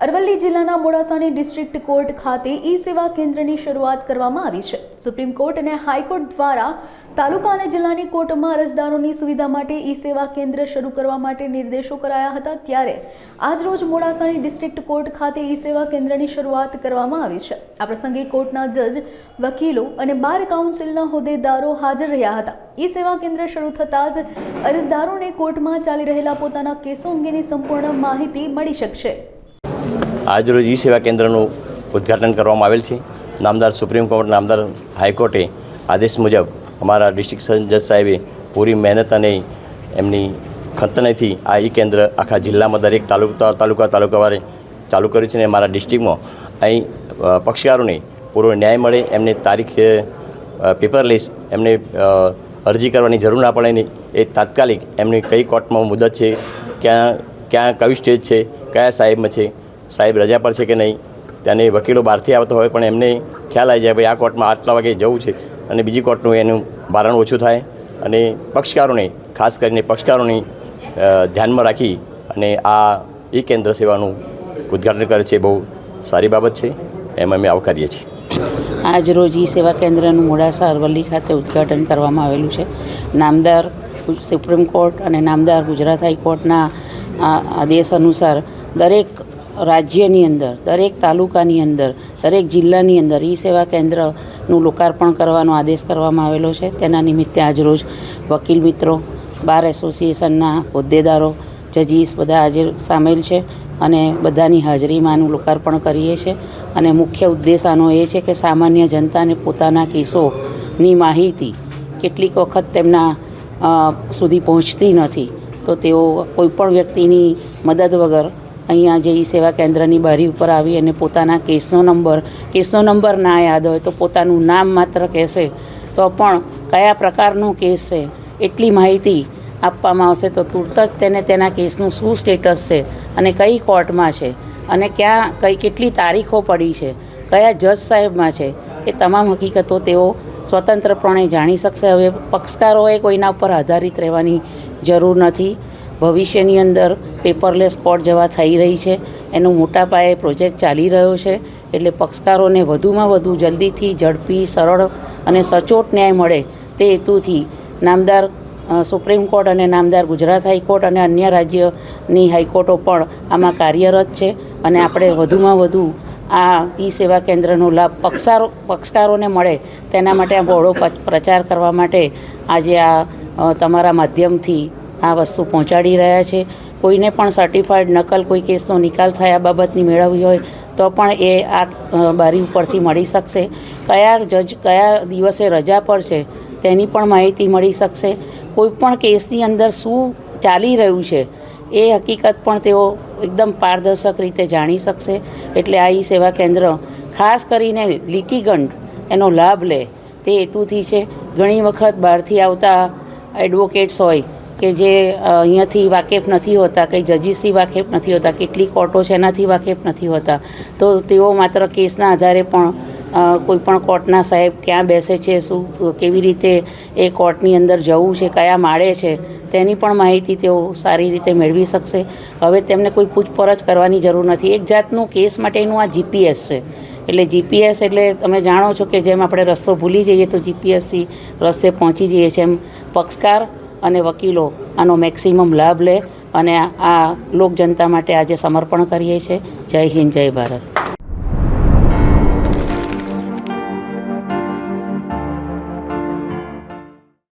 અરવલ્લી જિલ્લાના મોડાસાની district court ખાતે ઈ સેવા કેન્દ્રની શરૂઆત કરવામાં આવી છે। સુપ્રીમ કોર્ટ અને હાઈકોર્ટ દ્વારા તાલુકા અને જિલ્લાની કોર્ટમાં અરજદારોની સુવિધા માટે ઈ સેવા કેન્દ્ર શરૂ કરવા માટે નિર્દેશો કરાયા હતા। ત્યારે આજ રોજ મોડાસાની ડિસ્ટ્રિક્ટ કોર્ટ ખાતે ઈ સેવા કેન્દ્રની શરૂઆત કરવામાં આવી છે। આ પ્રસંગે કોર્ટના જજ, વકીલો અને બાર કાઉન્સિલના હોદ્દેદારો હાજર રહ્યા હતા। ઈ સેવા કેન્દ્ર શરૂ થતાં જ અરજદારોને કોર્ટમાં ચાલી રહેલા પોતાના કેસો અંગેની સંપૂર્ણ માહિતી મળી શકશે। આજરોજ ઈ સેવા કેન્દ્રનું ઉદ્ઘાટન કરવામાં આવેલ છે। નામદાર સુપ્રીમ કોર્ટ, નામદાર હાઈકોર્ટે આદેશ મુજબ અમારા ડિસ્ટ્રિક્ટ જજ સાહેબે પૂરી મહેનત અને એમની ખંતનેથી આ ઈ કેન્દ્ર આખા જિલ્લામાં દરેક તાલુકાવારે ચાલુ કર્યું છે। અને અમારા ડિસ્ટ્રિક્ટમાં અહીં પક્ષકારોને પૂરો ન્યાય મળે, એમને તારીખ પેપરલેસ એમને અરજી કરવાની જરૂર ના પડે નહીં, એ તાત્કાલિક એમની કઈ કોર્ટમાં મુદત છે, ક્યાં કયું સ્ટેજ છે, કયા સાહેબમાં છે, સાહેબ રજા પર છે કે નહીં, ત્યાંને વકીલો બહારથી આવતો હોય પણ એમને ખ્યાલ આવી જાય ભાઈ આ કોર્ટમાં આટલા વાગે જવું છે અને બીજી કોર્ટનું એનું ભારણ ઓછું થાય। અને પક્ષકારોને ખાસ કરીને પક્ષકારોની ધ્યાનમાં રાખી અને આ ઈ કેન્દ્ર સેવાનું ઉદ્ઘાટન કરે છે, બહુ સારી બાબત છે, એમાં અમે આવકારીએ છીએ। આજ રોજ ઈ સેવા કેન્દ્રનું મોડાસા અરવલ્લી ખાતે ઉદ્ઘાટન કરવામાં આવેલું છે। નામદાર સુપ્રીમ કોર્ટ અને નામદાર ગુજરાત હાઈકોર્ટના આદેશ અનુસાર દરેક રાજ્યની અંદર, દરેક તાલુકાની અંદર, દરેક જિલ્લાની અંદર ઈ સેવા કેન્દ્રનું લોકાર્પણ કરવાનો આદેશ કરવામાં આવેલો છે। તેના નિમિત્તે આજરોજ વકીલ મિત્રો, બાર એસોસિએશનના હોદ્દેદારો, જજીસ બધા આજે સામેલ છે અને બધાની હાજરીમાં આનું લોકાર્પણ કરીએ છીએ। અને મુખ્ય ઉદ્દેશ આનો એ છે કે સામાન્ય જનતાને પોતાના કેસોની માહિતી કેટલીક વખત તેમના સુધી પહોંચતી નથી, તો તેઓ કોઈપણ વ્યક્તિની મદદ વગર અહીંયા જે ઈ સેવા કેન્દ્રની બારી ઉપર આવી અને પોતાના કેસનો નંબર ના યાદ હોય તો પોતાનું નામ માત્ર કહેશે તો પણ કયા પ્રકારનો કેસ છે એટલી માહિતી આપવામાં આવશે, તો તુરત જ તેને તેના કેસનું શું સ્ટેટસ છે અને કઈ કોર્ટમાં છે અને કેટલી તારીખો પડી છે, કયા જજ સાહેબમાં છે, એ તમામ હકીકતો તેઓ સ્વતંત્રપણે જાણી શકશે। હવે પક્ષકારોએ કોઈના ઉપર આધારિત રહેવાની જરૂર નથી। ભવિષ્યની અંદર પેપરલેસ કોર્ટ જવા થઈ રહી છે, એનો મોટા પાયે પ્રોજેક્ટ ચાલી રહ્યો છે, એટલે પક્ષકારોને વધુમાં વધુ જલ્દીથી ઝડપી, સરળ અને સચોટ ન્યાય મળે તે હેતુથી નામદાર સુપ્રીમ કોર્ટ અને નામદાર ગુજરાત હાઈકોર્ટ અને અન્ય રાજ્યની હાઈકોર્ટો પણ આમાં કાર્યરત છે। અને આપણે વધુમાં વધુ આ ઈ સેવા કેન્દ્રનો લાભ પક્ષકારોને મળે તેના માટે આ બહોળો પ્રચાર કરવા માટે આજે આ તમારા માધ્યમથી આ વસ્તુ પહોંચાડી રહ્યા છે। કોઈને પણ સર્ટિફાઈડ નકલ કોઈ કેસનો નિકાલ થયા બાબતની મેળવવી હોય તો પણ એ આ બારી ઉપરથી મળી શકશે। કયા જજ કયા દિવસે રજા પર છે તેની પણ માહિતી મળી શકશે। કોઈ પણ કેસની અંદર શું ચાલી રહ્યું છે એ હકીકત પણ તેઓ એકદમ પારદર્શક રીતે જાણી શકશે। એટલે આ ઈ સેવા કેન્દ્ર ખાસ કરીને લિટિગન્ટ એનો લાભ લે તે હેતુથી છે। ઘણી વખત બહારથી આવતા એડવોકેટ્સ હોય કે જે અહીંયાથી વાકેફ નથી હોતા, કંઈ જજીસથી વાકેફ નથી હોતા, કેટલી કોર્ટો છે એનાથી વાકેફ નથી હોતા, તો તેઓ માત્ર કેસના આધારે પણ કોઈપણ કોર્ટના સાહેબ ક્યાં બેસે છે, શું કેવી રીતે એ કોર્ટની અંદર જવું છે, કયા માળે છે, તેની પણ માહિતી તેઓ સારી રીતે મેળવી શકશે। હવે તેમને કોઈ પૂછપરછ કરવાની જરૂર નથી। એક જાતનું કેસ માટેનું આ જીપીએસ છે। એટલે જીપીએસ એટલે તમે જાણો છો કે જેમ આપણે રસ્તો ભૂલી જઈએ તો જીપીએસથી રસ્તે પહોંચી જઈએ છીએ, એમ પક્ષકાર અને વકીલો આનો મેક્સિમમ લાભ લે અને આ લોક જનતા માટે આજે સમર્પણ કરીએ છીએ। જય હિન્દ, જય ભારત।